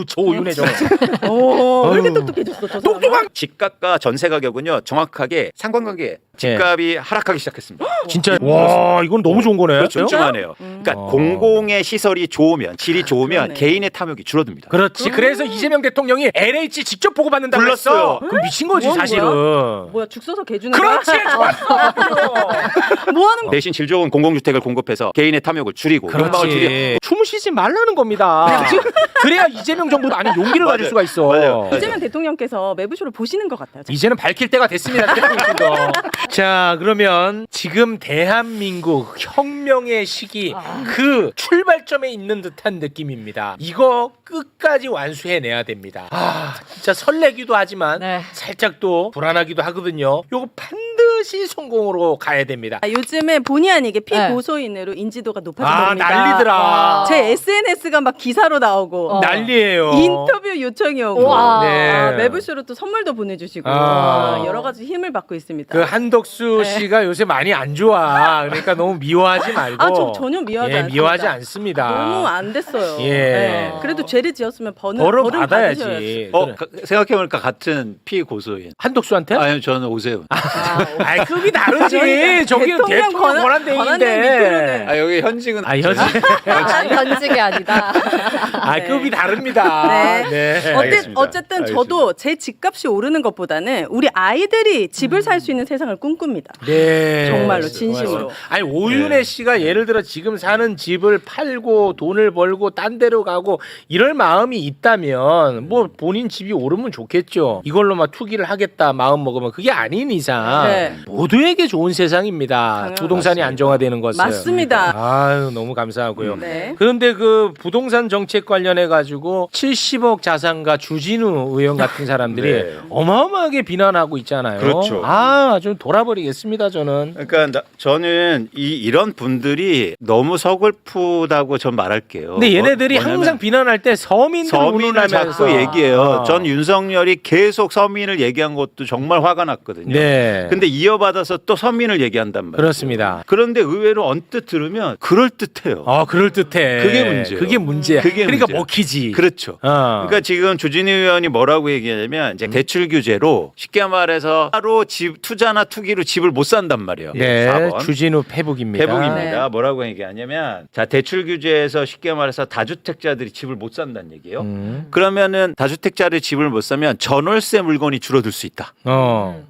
조윤혜 정. 왜 이렇게 똑똑해졌어? 저 똑똑한. 집값과 전세 가격은요 정확하게 상관관계. 집값이 하락하기 시작했습니다. 진짜 와 이건 너무 좋은 거네. 그렇죠. 끔찍하네요. 그러니까 공공의 시설이 좋으면 질이 좋으면 그러네. 개인의 탐욕이 줄어듭니다. 그렇지. 그래서 이재명 대통령이 LH 직접 보고 받는다고 불렀어요. 했어. 그럼 미친 거지 뭐 하는 사실은. 뭐야 죽 써서 개 주는 거야? 그렇지. 좋았어. 뭐 하는 거야? 대신 질 좋은 공공주택을 공급해서 개인의 탐욕을 줄이고 욕망을 줄이고. 그렇지. 숨 쉬지 말라는 겁니다. 그래야 이재명 정부도 아닌 용기를 가질 수가 있어. 맞아요. 이재명 대통령께서 매부쇼를 보시는 것 같아요. 이제는 밝힐 때가 됐습니다. 대통령도. 자 그러면 지금 대한민국 혁명의 시기 그 출발점에 있는 듯한 느낌입니다. 이거 끝까지 완수해내야 됩니다. 진짜 설레기도 하지만 네. 살짝 또 불안하기도 하거든요. 요거 반드시 성공으로 가야 됩니다. 요즘에 본의 아니게 네. 피고소인으로 인지도가 높아집니다. 난리더라. 제 SNS가 막 기사로 나오고 난리예요. 인터뷰 요청이 오고 우와. 네. 매부쇼로 또 선물도 보내주시고 여러 가지 힘을 받고 있습니다. 그 한덕수 네. 씨가 요새 많이 안 좋아. 그러니까 너무 미워하지 말고. 저 전혀 미워하지 않습니다. 미워하지 않습니다. 너무 안 됐어요. 예. 네. 그래도 죄를 지었으면 벌은 받으셔야지. 받아야지. 생각해보니까 같은 피고소인. 한덕수한테? 아니요 저는 오세훈. 급이 다르지. 저기는 대통령 권한대행인데. 밑으로는. 여기 현직은 현직. 현직이 아니다. 급이 다릅니다. 네. 알겠습니다. 어쨌든 저도 제 집값이 오르는 것보다는 우리 아이들이 집을 살 수 있는 세상을 꿈꿉니다. 네. 정말로 진심으로. 아니 오윤혜 씨가 예를 들어 지금 사는 집을 팔고 돈을 벌고 딴 데로 가고 이럴 마음이 있다면 뭐 본인 집이 오르면 좋겠죠. 이걸로 막 투기를 하겠다 마음 먹으면 그게 아닌 이상 네. 모두에게 좋은 세상입니다. 부동산이 맞습니다. 안정화되는 것은. 맞습니다. 아유 너무 감사하고요. 네. 그런데 그 부동산 정책 관련해 가지고 70억 자산가 주진우 의원 같은 사람들이 네. 어마어마하게 비난하고 있잖아요. 그렇죠. 좀 돌아버리겠습니다 저는. 그러니까 저는 이런 분들이 너무 서글프다고 전 말할게요. 근데 얘네들이 뭐냐면 항상 비난할 때 서민들 서민을 운운하면서 자꾸 얘기해요. 전 윤석열이 계속 서민을 얘기한 것도 정말 화가 났거든요. 네. 근데 이어받아서 또 서민을 얘기한단 말이에요. 그렇습니다. 그런데 의외로 언뜻 들으면 그럴듯해요. 그럴 듯해. 그게 문제예요. 그게 문제야. 그게 그러니까 문제야. 먹히지. 그렇죠. 그러니까 지금 주진우 의원이 뭐라고 얘기하냐면 이제 대출 규제로 쉽게 말해서 하루 집 투자나 투기로 집을 못 산단 말이에요. 네. 4번. 주진우 페북입니다. 대북입니다. 네. 뭐라고 얘기하냐면 자 대출 규제에서 쉽게 말해서 다주택자들이 집을 못 산다는 얘기예요. 그러면은 다주택자들이 집을 못 사면 전월세 물건이 줄어들 수 있다.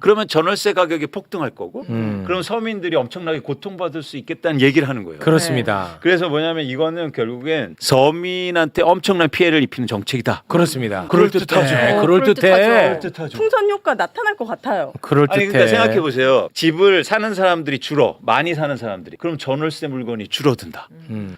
그러면 전월세 가격이 폭등할 거고 그럼 서민들이 엄청나게 고통받을 수 있겠다는 얘기를 하는 거예요. 그렇습니다. 그래서 뭐냐면 이거는 결국엔 서민한테 엄청난 피해를 입히는 정책이다. 그렇습니다. 그럴듯하죠. 그럴듯해. 풍선 효과 나타날 것 같아요. 그럴듯해. 아니 그러니까 생각해 보세요. 집을 사는 사람들이 줄어 많이 사는 사람들이 그럼 전월세 물건이 줄어든다.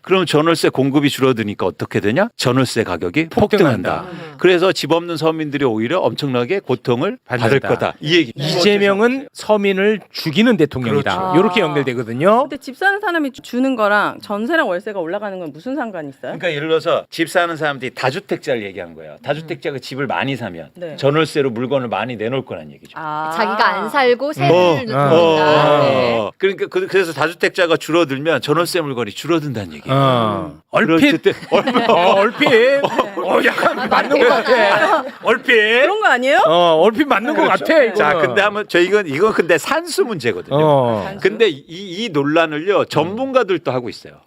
그럼 전월세 공급이 줄어드니까 어떻게 되냐? 전월세 가격이 폭등한다. 그래서 집 없는 서민들이 오히려 엄청나게 고통을 받을 받는다. 거다. 이 얘기. 이재명은 서민을 죽이는 대통령이다. 그렇죠. 이렇게 연결되거든요. 근데 집 사는 사람이 주는 거랑 전세랑 월세가 올라가는 건 무슨 상관이 있어요? 그러니까 예를 들어서 집 사는 사람들이 다주택자를 얘기한 거예요. 다주택자가 집을 많이 사면 네. 전월세로 물건을 많이 내놓을 거란 얘기죠. 자기가 안 살고 세를 어. 묻으니까. 네. 그러니까 그래서 다주택자가 줄어들면 전월세 물건이 줄어든다는 얘기예요. 얼핏. 얼핏. 약간 맞는 것 같아. 얼핏. 그런 거 아니에요? 얼핏 맞는 것 같아. 이거는. 자, 근데 한번 이건 근데 산수 문제거든요. 산수? 근데 이 논란을요 전문가들도 하고 있어요.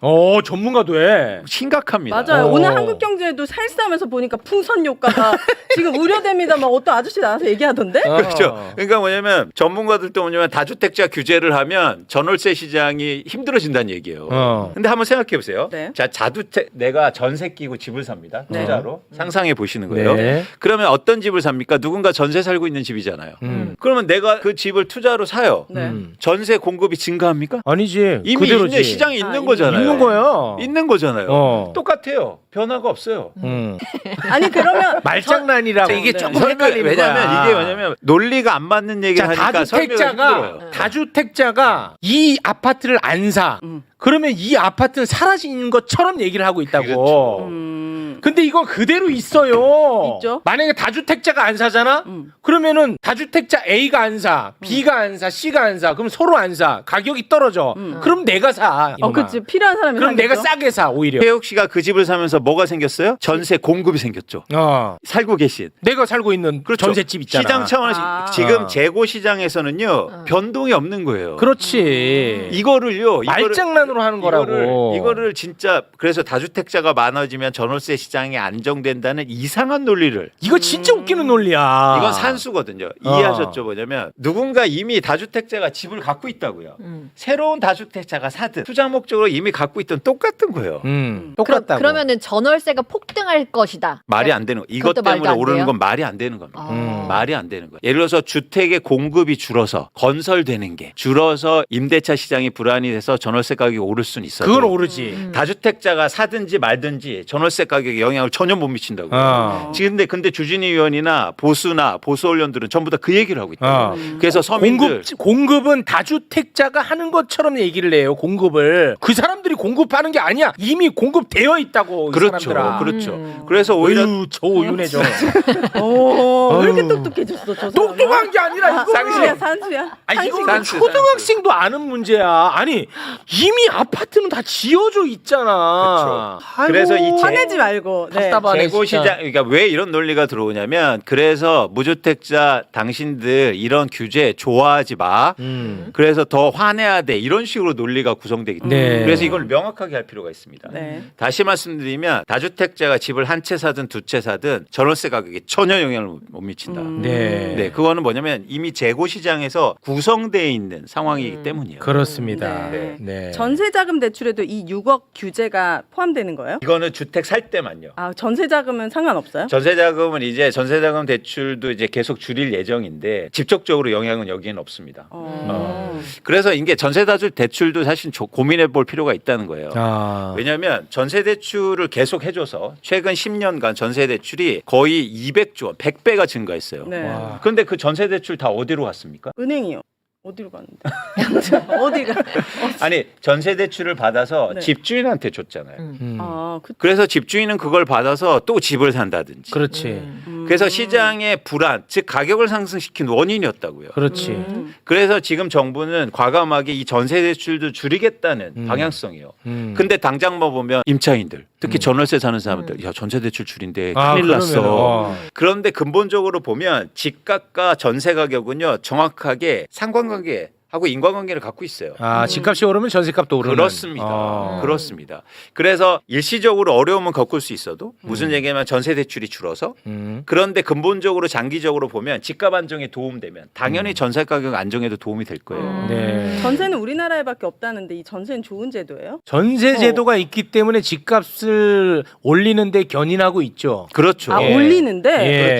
전문가도 해. 심각합니다. 맞아요. 오늘 한국경제에도 살싸면서 보니까 풍선 효과가 지금 우려됩니다. 막 어떤 아저씨 나와서 얘기하던데? 그렇죠. 그러니까 뭐냐면 전문가들도 뭐냐면 다주택자 규제를 하면 전월세 시장이 힘들어진다는 얘기예요. 근데 한번 생각해 보세요. 네. 자, 자주택 내가 전세 끼고 집을 삽니다. 네. 투자로 상상해 보시는 거예요. 네. 그러면 어떤 집을 삽니까? 누군가 전세 살고 있는 집이잖아요. 그러면 내가 그 집을 투자로 사요. 네. 전세 공급이 증가합니까? 아니지. 이미 그대로지. 있는 시장에 있는 있는 거잖아요. 있는 거야. 있는 거잖아요. 똑같아요. 변화가 없어요. 아니 그러면 말장난이라고. 이게 네. 조금 헷갈리는 왜냐면 거야. 이게 뭐냐면 논리가 안 맞는 얘기를 하니까 설명이 힘들어요. 다주택자가 이 아파트를 안 사. 그러면 이 아파트는 사라지는 것처럼 얘기를 하고 있다고. 그렇죠. 근데 이건 그대로 있어요. 있죠. 만약에 다주택자가 안 사잖아? 그러면은 다주택자 A가 안 사, B가 안 사, C가 안 사. 그럼 서로 안 사. 가격이 떨어져. 그럼 내가 사. 이놈아. 그치. 필요한 사람이 그럼 내가 사겠죠? 싸게 사 오히려. 최욱 씨가 그 집을 사면서 뭐가 생겼어요? 전세 공급이 생겼죠. 살고 계신. 내가 살고 있는 그렇죠. 전셋집 있잖아. 시장 차원에서 아. 지금 재고 시장에서는요 변동이 없는 거예요. 그렇지. 이거를요 말장난으로 하는 거라고. 이거를 진짜 그래서 다주택자가 많아지면 전월세 시장이 안정된다는 이상한 논리를 이거 진짜 웃기는 논리야. 이건 산수거든요. 이해하셨죠? 뭐냐면 누군가 이미 다주택자가 집을 갖고 있다고요. 새로운 다주택자가 사든 투자 목적으로 이미 갖고 있던 똑같은 거예요. 똑같다고. 그러면은 전월세가 폭등할 것이다. 말이 안 되는 거. 이것 그것도 말도 때문에 안 오르는 돼요? 건 말이 안 되는 겁니다. 말이 안 되는 거예요. 예를 들어서 주택의 공급이 줄어서 건설되는 게 줄어서 임대차 시장이 불안이 돼서 전월세 가격이 오를 수는 있어요. 그건 오르지. 다주택자가 사든지 말든지 전월세 가격에 영향을 전혀 못 미친다고요. 지금 근데 주진희 의원이나 보수나 보수 언론들은 전부 다 그 얘기를 하고 있다. 그래서 서민들 공급은 다주택자가 하는 것처럼 얘기를 해요. 공급을 그 사람들이 공급하는 게 아니야. 이미 공급되어 있다고. 이 그렇죠, 사람들아. 그렇죠. 그래서 오히려 어휴, 저 오윤해져. 왜 이렇게 똑똑해졌어, 저 사람? 똑똑한 게 아니라 이거 산수야, 산수야. 아니 이거 산수, 초등학생도 아는 문제야. 아니 이미 아파트는 다 지어져 있잖아. 그렇죠. 그래서 이 화내지 말고. 네. 답답하네, 재고 진짜. 시장 그러니까 왜 이런 논리가 들어오냐면 그래서 무주택자 당신들 이런 규제 좋아하지 마. 그래서 더 화내야 돼. 이런 식으로 논리가 구성되기 때문에 네. 그래서 이걸 명확하게 할 필요가 있습니다. 네. 다시 말씀드리면 다주택자가 집을 한 채 사든 두 채 사든 전월세 가격에 전혀 영향을 못 미친다. 네. 네, 그거는 뭐냐면 이미 재고 시장에서 구성되어 있는 상황이기 때문이에요. 그렇습니다. 네. 네. 전세자금 대출에도 이 6억 규제가 포함되는 거예요? 이거는 주택 살 때만요. 아, 전세자금은 상관없어요? 전세자금은 이제 전세자금 대출도 이제 계속 줄일 예정인데 직접적으로 영향은 여기에는 없습니다. 그래서 이게 전세다주 대출도 사실 고민해 볼 필요가 있다는 거예요. 왜냐하면 전세 대출을 계속 해줘서 최근 10년간 전세 대출이 거의 200조 원, 100배가 증가했어요. 네. 와. 그런데 그 전세 대출 다 어디로 갔습니까? 은행이요. 어디로 갔는데? 어디가? 아니 전세 대출을 받아서 네. 집주인한테 줬잖아요. 아, 그래서 집주인은 그걸 받아서 또 집을 산다든지. 그렇지. 그래서 시장의 불안, 즉 가격을 상승시킨 원인이었다고요. 그렇지. 그래서 지금 정부는 과감하게 이 전세 대출도 줄이겠다는 방향성이에요. 근데 당장 뭐 보면 임차인들, 특히 전월세 사는 사람들, 야 전세 대출 줄인데 큰일 났어. 그런데 근본적으로 보면 집값과 전세 가격은요 정확하게 상관관계. 하고 인과관계를 갖고 있어요. 집값이 오르면 전세값도 오르는. 그렇습니다. 그렇습니다. 그래서 일시적으로 어려움은 겪을 수 있어도 무슨 얘기냐면 전세 대출이 줄어서 그런데 근본적으로 장기적으로 보면 집값 안정에 도움되면 당연히 전세 가격 안정에도 도움이 될 거예요. 네. 전세는 우리나라에밖에 없다는데 이 전세는 좋은 제도예요? 전세 제도가 있기 때문에 집값을 올리는데 견인하고 있죠. 그렇죠. 아, 예. 올리는데?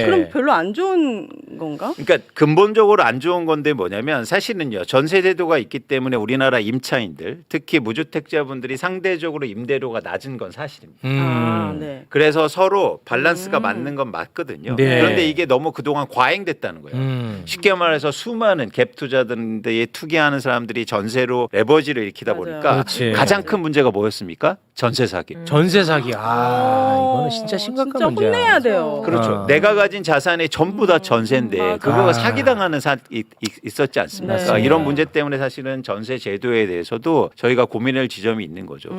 예. 그럼 별로 안 좋은 건가? 그러니까 근본적으로 안 좋은 건데 뭐냐면 사실은요. 전세 제도가 있기 때문에 우리나라 임차인들 특히 무주택자분들이 상대적으로 임대료가 낮은 건 사실입니다. 아, 네. 그래서 서로 밸런스가 맞는 건 맞거든요. 네. 그런데 이게 너무 그동안 과잉됐다는 거예요. 쉽게 말해서 수많은 갭 투자들에 투기하는 사람들이 전세로 레버지를 일으키다 맞아요. 보니까 그렇지. 가장 큰 문제가 뭐였습니까? 전세 사기. 전세 사기. 이거는 진짜 심각한 진짜 문제야. 혼내야 돼요. 그렇죠. 내가 가진 자산이 전부 다 전세인데 맞아. 그거가 사기당하는 있었지 않습니까? 네. 이런 문제 때문에 사실은 전세 제도에 대해서도 저희가 고민할 지점이 있는 거죠.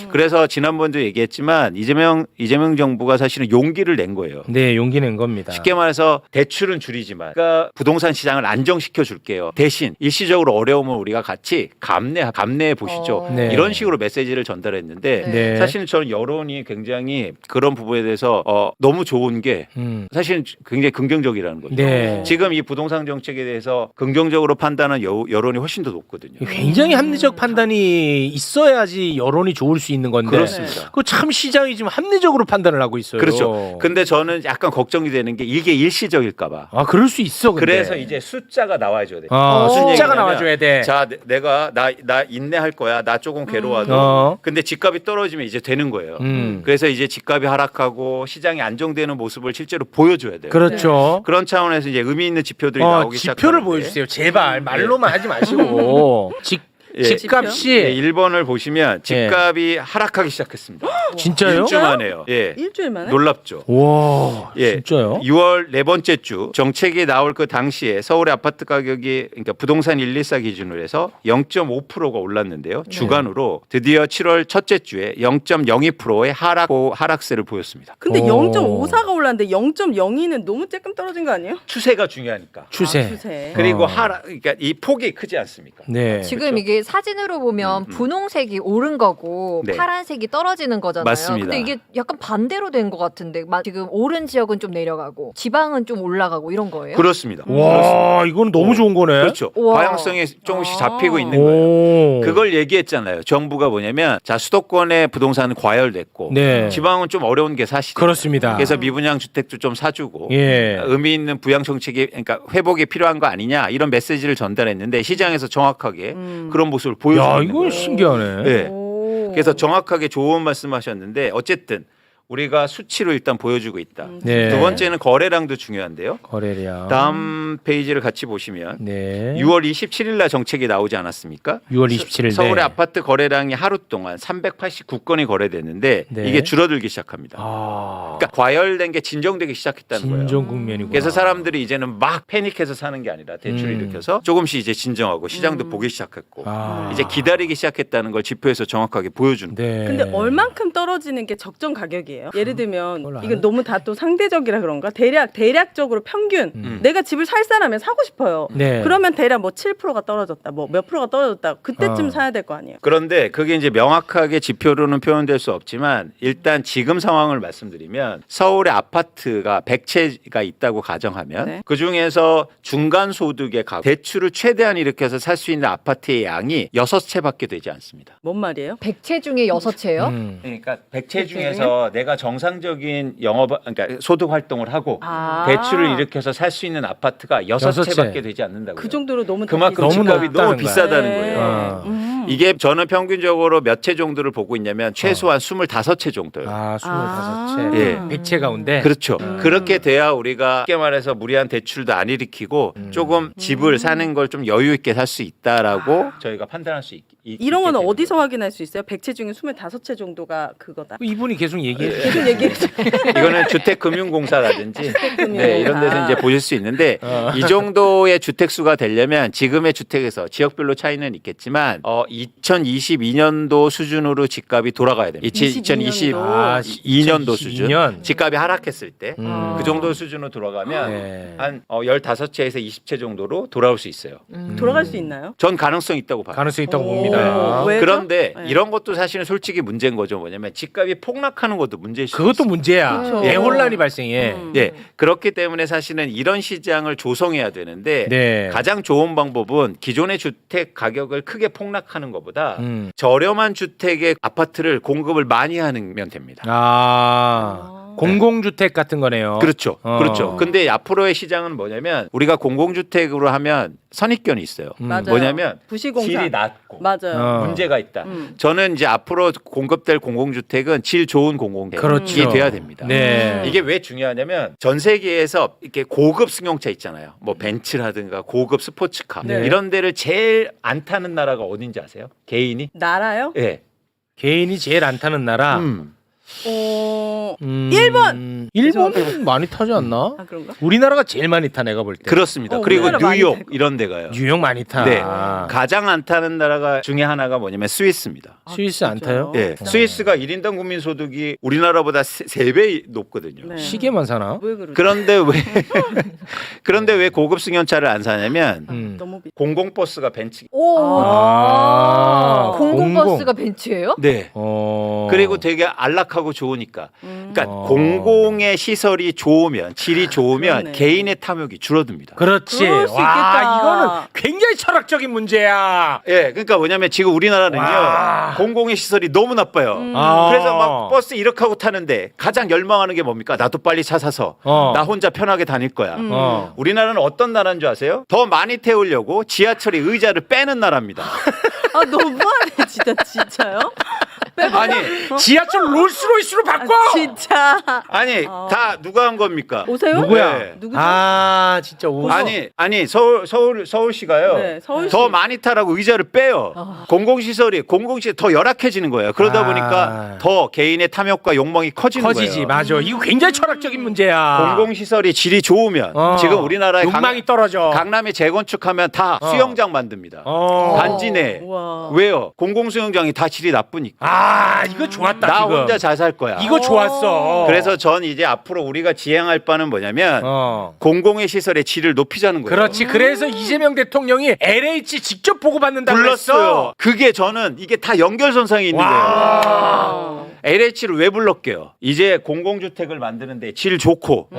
그래서 지난번도 얘기했지만 이재명 정부가 사실은 용기를 낸 거예요. 네, 용기 낸 겁니다. 쉽게 말해서 대출은 줄이지만 그러니까 부동산 시장을 안정시켜 줄게요. 대신 일시적으로 어려움을 우리가 같이 감내해 보시죠. 네. 이런 식으로 메시지를 전달했는데 네. 사실은 저는 여론이 굉장히 그런 부분에 대해서 너무 좋은 게 사실은 굉장히 긍정적이라는 거죠. 네. 지금 이 부동산 정책에 대해서 긍정적으로 판단하는 여론이 훨씬 더 높거든요. 굉장히 합리적 판단이 있어야지 여론이 좋을 수 있는 건데. 그렇습니다. 그 참 시장이 지금 합리적으로 판단을 하고 있어요. 그렇죠. 근데 저는 약간 걱정이 되는 게 이게 일시적일까 봐. 그럴 수 있어. 근데. 그래서 이제 숫자가 나와줘야 돼. 숫자가 얘기냐면, 나와줘야 돼. 자, 내가 나 인내할 거야. 나 조금 괴로워도. 근데 집값이 떨어지면 이제 되는 거예요. 그래서 이제 집값이 하락하고 시장이 안정되는 모습을 실제로 보여줘야 돼요. 그렇죠. 그런 차원에서 이제 의미 있는 지표들이 나오기 시작하는데 지표를 보여주세요. 제발 말로만 하지 마시고. 예. 집값이 예, 일본을 보시면 집값이 하락하기 시작했습니다. 진짜요? 1주 만에요. 예. 일주일 만에? 놀랍죠. 와, 예. 진짜요? 6월 네 번째 주 정책이 나올 그 당시에 서울의 아파트 가격이 그러니까 부동산 114 기준으로 해서 0.5%가 올랐는데요. 주간으로 드디어 7월 첫째 주에 0.02%의 하락세를 보였습니다. 근데 오. 0.54가 올랐는데 0.02는 너무 조금 떨어진 거 아니에요? 추세가 중요하니까. 추세. 아, 추세. 그리고 어. 그러니까 이 폭이 크지 않습니까? 네. 지금 그렇죠. 이게 사진으로 보면 분홍색이 오른 거고 네. 파란색이 떨어지는 거잖아요. 맞습니다. 근데 이게 약간 반대로 된 것 같은데 지금 오른 지역은 좀 내려가고 지방은 좀 올라가고 이런 거예요? 그렇습니다. 와, 이건 너무 좋은 거네. 그렇죠. 우와. 방향성이 조금씩 아. 잡히고 있는 거예요. 오. 그걸 얘기했잖아요. 정부가 뭐냐면 자 수도권의 부동산은 과열됐고 네. 지방은 좀 어려운 게 사실이에요. 그렇습니다. 그래서 미분양 주택도 좀 사주고 예. 의미 있는 부양 정책이 그러니까 회복이 필요한 거 아니냐 이런 메시지를 전달했는데 시장에서 정확하게 그런 모습을 야, 보여주는 이건 거예요. 신기하네. 네. 오. 그래서 정확하게 좋은 말씀하셨는데 어쨌든 우리가 수치로 일단 보여주고 있다. 네. 두 번째는 거래량도 중요한데요. 거래량. 다음 페이지를 같이 보시면 네. 6월 27일 날 정책이 나오지 않았습니까? 6월 27일. 서울의 아파트 거래량이 하루 동안 389건이 거래됐는데 네. 이게 줄어들기 시작합니다. 아. 그러니까 과열된 게 진정되기 시작했다는 거예요. 진정 국면이고. 그래서 사람들이 이제는 막 패닉해서 사는 게 아니라 대출을 일으켜서 조금씩 이제 진정하고 시장도 보기 시작했고 아. 이제 기다리기 시작했다는 걸 지표에서 정확하게 보여주는 거예요. 네. 근데 얼만큼 떨어지는 게 적정 가격이에요? 예를 들면 그걸 이건 너무 다 또 상대적이라 그런가? 대략적으로 평균 내가 집을 살 사람은 사고 싶어요. 네. 그러면 대략 뭐 7%가 떨어졌다, 뭐 몇 프로가 떨어졌다. 그때쯤 어. 사야 될 거 아니에요? 그런데 그게 이제 명확하게 지표로는 표현될 수 없지만 일단 지금 상황을 말씀드리면 서울의 아파트가 100채가 있다고 가정하면 네. 그중에서 중간 소득의 가구 대출을 최대한 일으켜서 살 수 있는 아파트의 양이 6채밖에 되지 않습니다. 뭔 말이에요? 100채 중에 6채요? 그러니까 100채 100채 중에서 내가 정상적인 그러니까 소득 활동을 하고 아. 대출을 일으켜서 살 수 있는 아파트가 6채밖에 채. 되지 않는다고요. 그 정도로 너무 그만큼 너무 집값이 높다는 너무 비싸다는 거야. 거예요. 아. 이게 저는 평균적으로 몇 채 정도를 보고 있냐면 최소한 25채 정도요. 아, 25채. 아. 예. 100채 가운데. 그렇죠. 그렇게 돼야 우리가 쉽게 말해서 무리한 대출도 안 일으키고 조금 집을 사는 걸 좀 여유 있게 살 수 있다라고 저희가 판단할 수 이런 건 있게 되는 어디서 확인할 수 있어요? 100채 중에 25채 정도가 그거다. 이분이 계속 얘기해. 계속 얘기해 주세요. 거예요. 이거는 주택금융공사라든지 네, 이런 데서 이제 보실 수 있는데 이 정도의 주택 수가 되려면 지금의 주택에서 지역별로 차이는 있겠지만 2022년도 수준으로 집값이 돌아가야 됩니다. 2022년도 수준 22년. 집값이 하락했을 때 그 음. 정도 수준으로 돌아가면 네. 한 15채에서 20채 정도로 돌아올 수 있어요. 돌아갈 수 있나요? 전 가능성이 있다고 봐요. 가능성 있다고 오. 봅니다. 왜죠? 그런데 네. 이런 것도 사실은 솔직히 문제인 거죠. 뭐냐면 집값이 폭락하는 것도 문제일 수 그것도 있어요. 문제야. 그렇죠. 대혼란이 발생해. 예, 그렇기 때문에 사실은 이런 시장을 조성해야 되는데 네. 가장 좋은 방법은 기존의 주택 가격을 크게 폭락하는 것보다 음. 저렴한 주택의 아파트를 공급을 많이 하면 됩니다. 공공주택 같은 거네요. 그렇죠. 어. 그렇죠. 근데 앞으로의 시장은 뭐냐면 우리가 공공주택으로 하면 선입견이 있어요. 맞아요. 뭐냐면 부시공사. 질이 낮고 맞아요. 문제가 있다. 저는 이제 앞으로 공급될 공공주택은 질 좋은 공공주택이 그렇죠. 돼야 됩니다. 네. 이게 왜 중요하냐면 전 세계에서 이렇게 고급 승용차 있잖아요. 뭐 벤츠라든가 고급 스포츠카 네. 이런 데를 제일 안 타는 나라가 어딘지 아세요? 개인이? 나라요? 예. 개인이 제일 안 타는 나라. 일본! 일본 많이 타지 않나? 아 그런가? 우리나라가 제일 많이 타 내가 볼 때. 그렇습니다. 그리고 우리나라 많이 뉴욕 탈 거. 이런 데 가요. 뉴욕 많이 타. 네. 가장 안 타는 나라가 중에 하나가 뭐냐면 스위스입니다. 스위스 안 타요? 예. 스위스가 1인당 국민 소득이 우리나라보다 3배 높거든요. 네. 시계만 사나? 왜 그러지? 그런데 왜 고급 승용차를 안 사냐면 너무 비싸. 공공버스가 벤츠. 오. 아, 공공버스가 벤츠예요? 네. 그리고 되게 안락하고 좋으니까. 그러니까 공공의 시설이 좋으면 질이 좋으면 그러네. 개인의 탐욕이 줄어듭니다. 그렇지. 그럴 수 와, 있겠다. 이거는 굉장히 철학적인 문제야. 예, 그러니까 뭐냐면 지금 우리나라는요 와. 공공의 시설이 너무 나빠요. 아. 그래서 막 버스 이렇게 하고 타는데 가장 열망하는 게 뭡니까? 나도 빨리 차 사서 나 혼자 편하게 다닐 거야. 우리나라는 어떤 나라인 줄 아세요? 더 많이 태우려고 지하철의 의자를 빼는 나라입니다. 아 너무하네 진짜요? 아니 지하철 롤스로이스로 바꿔. 진짜. 아니 다 누가 한 겁니까? 오세요? 누구야? 네. 누구죠? 아 진짜 오. 아니 서울시가요. 네, 서울시. 더 많이 타라고 의자를 빼요. 공공시설이 더 열악해지는 거예요. 그러다 보니까 더 개인의 탐욕과 욕망이 커지는 커지지. 거예요. 맞아. 이거 굉장히 철학적인 문제야. 공공시설이 질이 좋으면 지금 우리나라의 욕망이 떨어져. 강남에 재건축하면 다 수영장 만듭니다. 단지 내. 우와. 왜요? 공공수영장이 다 질이 나쁘니까. 아 이거 좋았다. 나 지금. 혼자 잘 살 거야. 이거 좋았어. 그래서 전 이제 앞으로 우리가 지향할 바는 뭐냐면 공공의 시설의 질을 높이자는 거예요. 그렇지. 그래서 이재명 대통령이 LH 직접 보고받는다고 불렀어요. 했어. 그게 저는 이게 다 연결선상에 있는 거예요. LH를 왜 불렀게요? 이제 공공주택을 만드는데 질 좋고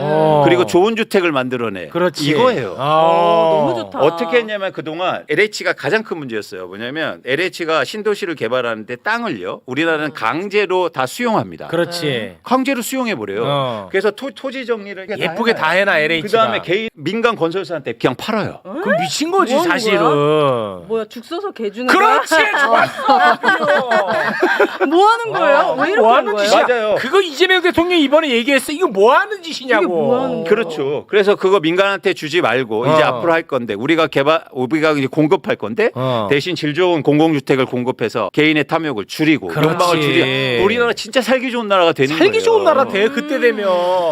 그리고 좋은 주택을 만들어내. 그렇지. 이거예요. 너무 좋다. 어떻게 했냐면 그동안 LH가 가장 큰 문제였어요. 뭐냐면 LH가 신도시를 개발하는데 땅을요. 우리나라는 강제로 다 수용합니다. 그렇지. 강제로 수용해버려요. 그래서 토지 정리를 예쁘게 다 해놔 LH가. 그 다음에 개인 민간 건설사한테 그냥 팔아요. 그럼 미친 거지 뭐 하는 사실은. 뭐야 죽 써서 개 주는 그렇지. 좋았어. 거야? 뭐 하는 거예요? 왜 이렇게 뭐 하는 하는 거예요? 짓이야? 맞아요. 그거 이재명 대통령이 이번에 얘기했어. 이거 뭐 하는 짓이냐고. 이게 뭐 하는 거야? 그렇죠. 그래서 그거 민간한테 주지 말고 이제 앞으로 할 건데 우리가 이제 공급할 건데 대신 질 좋은 공공주택을 공급해서 개인의 탐욕을 줄이고 그렇지. 욕망을 줄이고 우리나라 진짜 살기 좋은 나라가 되는 거예요. 살기 좋은 나라 돼 그때 되면.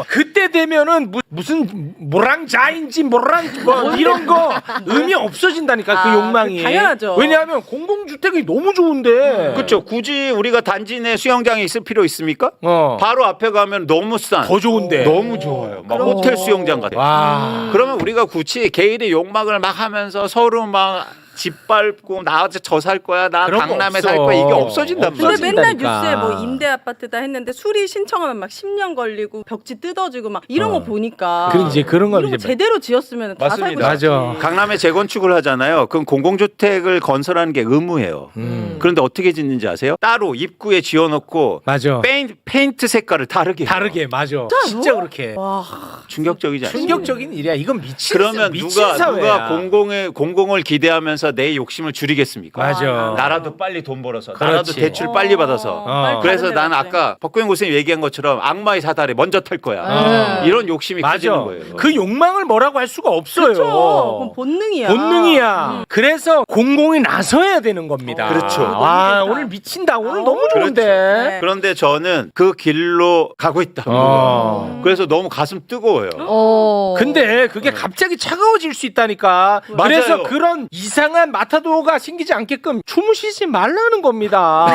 그때 되면은 무슨 모랑자인지 모랑 뭐 이런 거 의미 없어진다니까 그 욕망이. 당연하죠. 왜냐하면 공공주택이 너무 좋은데. 그렇죠. 굳이 우리가 단지 내 수영장이 있을 필요 있습니까? 어. 바로 앞에 가면 너무 싼. 더 좋은데. 너무 좋아요. 막 호텔 수영장 같아. 와. 그러면 우리가 굳이 개인의 욕망을 막 하면서 서로 막 집 밟고 나 저 살 거야 나 그런 거 강남에 없어. 살 거야 이게 없어진단 근데 말이야. 맨날 없어진다니까. 뉴스에 뭐 임대 아파트다 했는데 수리 신청하면 막 10년 걸리고 벽지 뜯어지고 막 이런 거 보니까. 그럼 이제 그런 걸 이런 거 이제 제대로 지었으면 다 살고 맞습니다. 싶지. 맞아. 강남에 재건축을 하잖아요. 그럼 공공주택을 건설하는 게 의무예요. 그런데 어떻게 짓는지 아세요? 따로 입구에 지어놓고 맞아. 페인트 색깔을 다르게 해요. 다르게 맞아. 진짜 그렇게. 와. 충격적이지 않습니까? 충격적인 일이야. 이건 미친. 그러면 미친 누가 사회야. 공공을 기대하면서 내 욕심을 줄이겠습니까? 맞아. 나라도 빨리 돈 벌어서 그렇지. 나라도 대출 빨리 받아서 빨리 그래서 다른 데 나는 가지. 아까 박구영 교수님 얘기한 것처럼 악마의 사다리 먼저 탈 거야. 이런 욕심이 커지는 맞아. 거예요. 그 욕망을 뭐라고 할 수가 없어요. 그렇죠. 그럼 본능이야. 본능이야. 그래서 공공이 나서야 되는 겁니다. 그렇죠. 아, 너무 오늘 미친다. 오늘 너무 좋은데. 네. 그런데 저는 그 길로 가고 있다. 그래서 너무 가슴 뜨거워요. 근데 그게 갑자기 차가워질 수 있다니까. 맞아요. 그래서 그런 이상한 마타도가 생기지 않게끔 주무시지 말라는 겁니다.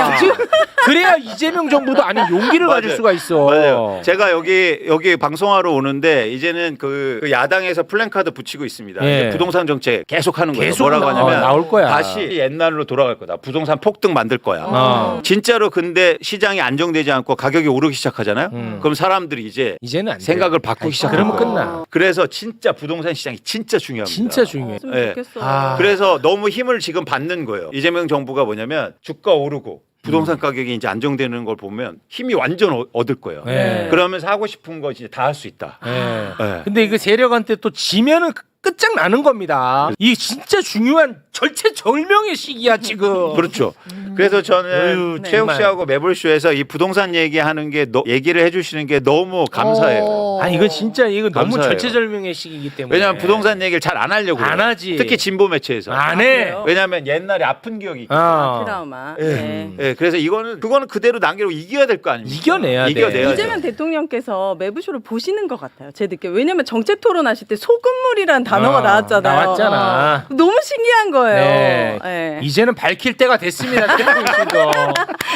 그래야 이재명 정부도 아니 용기를 가질 맞아요. 수가 있어. 맞아요. 제가 여기 방송하러 오는데 이제는 그 야당에서 플랜카드 붙이고 있습니다. 예. 이제 부동산 정책 계속 하는 거예요. 계속 뭐라고 하냐면 나올 거야. 다시 옛날로 돌아갈 거다. 부동산 폭등 만들 거야. 진짜로 근데 시장이 안정되지 않고 가격이 오르기 시작하잖아요. 그럼 사람들이 이제는 안 돼. 생각을 바꾸기 시작해요. 그러면 끝나. 그래서 진짜 부동산 시장이 진짜 중요합니다. 진짜 중요해. 했으면 네. 좋겠어. 아. 그래서 너무 힘을 지금 받는 거예요. 이재명 정부가 뭐냐면 주가 오르고 부동산 가격이 이제 안정되는 걸 보면 힘이 완전 얻을 거예요. 네. 그러면서 하고 싶은 거 이제 다 할 수 있다. 네. 네. 근데 이거 세력한테 또 지면은 끝장나는 겁니다. 이 진짜 중요한 절체절명의 시기야 지금. 그렇죠. 그래서 저는 어휴, 최욱 정말. 씨하고 매불쇼에서 이 부동산 얘기하는 게 얘기를 해주시는 게 너무 감사해요. 아 이거 진짜 이거 너무 감사해요. 절체절명의 시기이기 때문에. 왜냐하면 부동산 얘기를 잘 안 하려고 안 그래요. 하지. 특히 진보 매체에서. 안 해. 그래요? 왜냐하면 옛날에 아픈 기억이 있기 트라우마. 네. 예, 그래서 그거는 그대로 남기고 이겨야 될 거 아닙니까? 이겨내야 돼. 이겨내야죠. 이재명 대통령께서 매부쇼를 보시는 것 같아요. 제 느낌. 왜냐면 정책 토론하실 때 소금물이라는 단어가 나왔잖아요. 나왔잖아. 너무 신기한 거예요. 네. 네. 이제는 밝힐 때가 됐습니다. 태풍 씨도.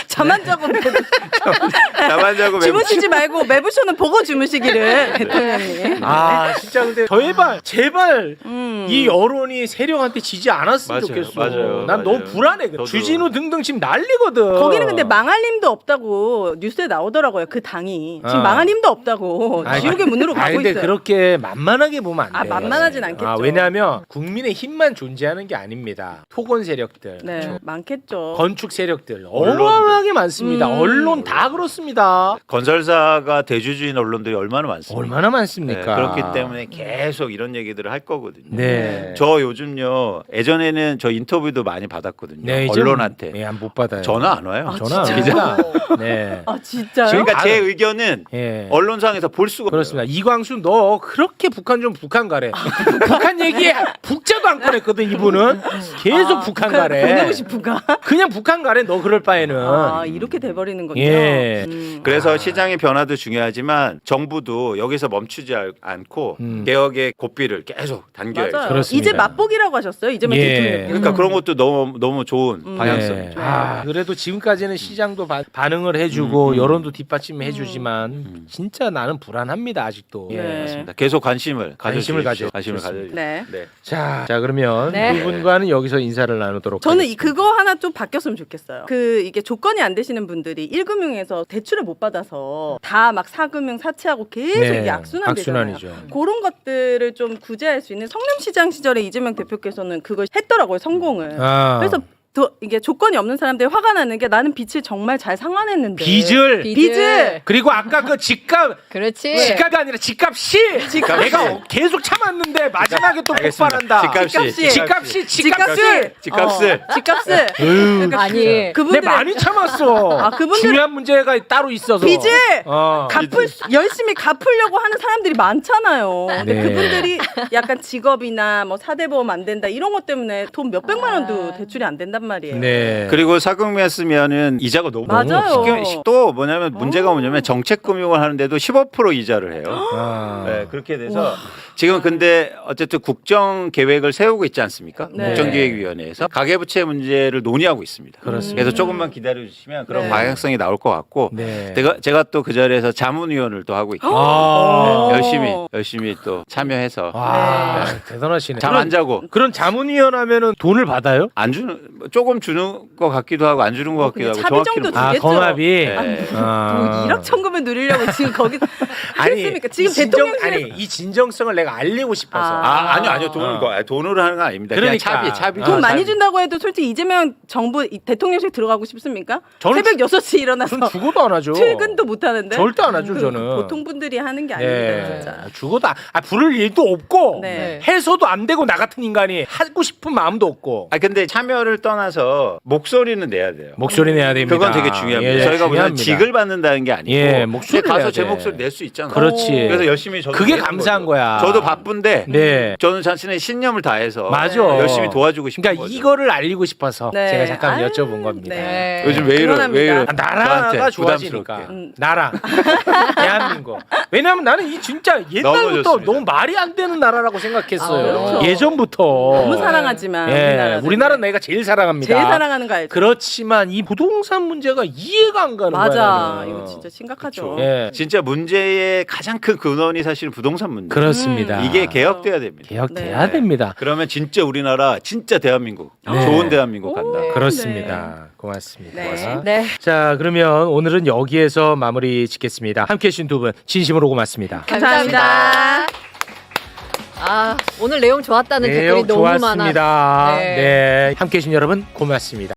잠안 자고 나만 자고 주무시지 말고 매부쇼는 보고 주무시기를 대통령이. 아 진짜 근데 제발 음. 이 여론이 세력한테 지지 않았으면 맞아요, 좋겠어. 맞아요, 난 너무 맞아요. 불안해. 저도. 주진우 등등 지금 난리거든. 거기는 근데 망할 힘도 없다고 뉴스에 나오더라고요. 그 당이 지금 어. 망할 힘도 없다고 아니, 지옥의 문으로 가고 근데 있어요. 그렇게 만만하게 보면 안 돼. 아, 만만하진 않겠죠. 왜냐하면 국민의 힘만 존재하는 게 아닙니다. 토건 세력들, 네, 많겠죠. 건축 세력들 언론들. 어마어마하게 엄청나게 많습니다. 언론 다 그렇습니다. 건설사가 대주주인 언론들이 얼마나 많습니까? 얼마나 많습니까? 그렇기 때문에 계속 이런 얘기들을 할 거거든요. 네. 저 요즘요 예전에는 저 인터뷰도 많이 받았거든요. 네, 이제는- 언론한테 네, 못 받아요. 전화 안 와요. 전화 안 진짜요? 와요. 네. 아 진짜요? 그러니까 제 다- 의견은 예. 언론상에서 볼 수가 그렇습니다. 이광수 너 그렇게 북한 좀 북한 가래. 북한 얘기에 북자도 안 꺼냈거든 이분은. 계속 북한 가래. 보내고 싶은가? 그냥 북한 가래 너 그럴 바에는. 아 이렇게 돼버리는군요. 예. 그래서 시장의 변화도 중요하지만 정부도 여기서 멈추지 않고 개혁의 고삐를 계속 당겨야죠. 맞아요. 그렇습니다. 이제 맛보기라고 하셨어요. 이재명 예. 대통령. 그러니까 그런 것도 너무 좋은 방향성. 네. 그래도 지금까지는 시장도 반응을 해주고 여론도 뒷받침해주지만 진짜 나는 불안합니다 아직도. 예, 네. 맞습니다. 계속 관심을 관심을 가져주십시오. 가져- 관심을 좋습니다. 가져주십시오. 네. 네. 자 그러면 네. 두 분과는 여기서 인사를 나누도록 저는 하겠습니다. 그거 하나 좀 바뀌었으면 좋겠어요. 이게 조건이 안 되시는 분들이 1금융에서 대출을 못 받아서 다 막 4금융 사채하고 계속 네, 이게 악순환 되잖아요. 악순환이죠. 그런 것들을 좀 구제할 수 있는 성남시장 시절에 이재명 대표께서는 그걸 했더라고요. 성공을. 아. 그래서 이게 조건이 없는 사람들이 화가 나는 게 나는 빚을 정말 잘 상환했는데 빚을 빚을 그리고 아까 그 집값 그렇지. 집값이 아니라 집값이 내가 계속 참았는데 마지막에 또 폭발한다. 집값이. 집값이 집값을 집값을 집값을 그러니까 아니 내 그분들 많이 참았어. 아, 그분들- 중요한 문제가 따로 있어서 빚을 어. 열심히 갚으려고 하는 사람들이 많잖아요. 근데 네. 그분들이 약간 직업이나 뭐 사대보험 안 된다 이런 것 때문에 돈 몇백만 원도 대출이 안 된단 말이에요. 네. 그리고 사금했으면 이자가 너무 맞아요. 또 뭐냐면 문제가 뭐냐면 정책금융을 하는데도 15% 이자를 해요. 아. 네, 그렇게 돼서 지금 근데 어쨌든 국정 계획을 세우고 있지 않습니까? 네. 국정기획위원회에서 가계부채 문제를 논의하고 있습니다. 그렇습니다. 그래서 조금만 기다려 주시면 그런 네. 방향성이 나올 것 같고 네. 제가 또 그 자리에서 자문위원을 또 하고 있고 아. 열심히 또 참여해서 와 대단하시네. 잠 안 자고 그런 자문위원 하면은 돈을 받아요? 안 주는 조금 주는 것 같기도 하고 안 주는 것 같기도 하고 차비 정도 정확히는 아 주겠죠. 건합이. 네. 아. 1억 천금을 누리려고 지금 거기 그렇습니까? 지금 대통령실에서 이 진정성을 내가 알리고 싶어서. 아니요 돈으로 하는 거 아닙니다. 그냥 그러니까. 차비 돈 많이 차비. 준다고 해도 솔직히 이재명 정부 대통령실 들어가고 싶습니까? 저는 새벽 6시 일어나서 전 죽어도 안 하죠. 출근도 못 하는데 절대 안 하죠 저는. 보통 분들이 하는 게 아닙니다 네. 진짜. 죽어도 부를 일도 없고 네. 해서도 안 되고 나 같은 인간이 하고 싶은 마음도 없고. 근데 참여를 떠나서 목소리는 내야 돼요. 목소리 내야 됩니다. 그건 되게 중요합니다. 예, 저희가 무슨 중요합니다. 직을 받는다는 게 아니고 예, 목소리 가서 내야 제 돼. 목소리 낼 수 있잖아요. 그렇지. 그래서 열심히 저도 그게 내는 감사한 거죠. 거야. 저도 바쁜데 네. 저는 자신의 신념을 다해서 맞아. 열심히 도와주고 싶은 그러니까 거죠. 이거를 알리고 싶어서 네. 제가 잠깐 아유, 여쭤본 겁니다. 네. 요즘 왜 응원합니다. 이러 나라가 저한테 좋아지니까 부담스럽게. 나라 대한민국. 왜냐하면 나는 이 진짜 옛날부터 좋습니다. 너무 말이 안 되는 나라라고 생각했어요. 아, 그렇죠. 예전부터. 너무 사랑하지만 우리나라는 내가 제일 사랑합니다. 제일 사랑하는 거 알죠? 그렇지만 이 부동산 문제가 이해가 안 가는 거야. 맞아. 나는. 이거 진짜 심각하죠. 예. 진짜 문제의 가장 큰 근원이 사실 부동산 문제. 그렇습니다. 이게 개혁돼야 됩니다. 개혁돼야 네. 됩니다. 그러면 진짜 우리나라 진짜 대한민국 네. 좋은 대한민국 간다. 그렇습니다. 고맙습니다. 네. 네. 자, 그러면 오늘은 여기에서 마무리 짓겠습니다. 함께 해주신 두 분 진심으로 고맙습니다. 감사합니다. 아 오늘 내용 좋았다는 댓글이 내용 너무 좋았습니다. 많아. 네. 함께 해주신 여러분 고맙습니다.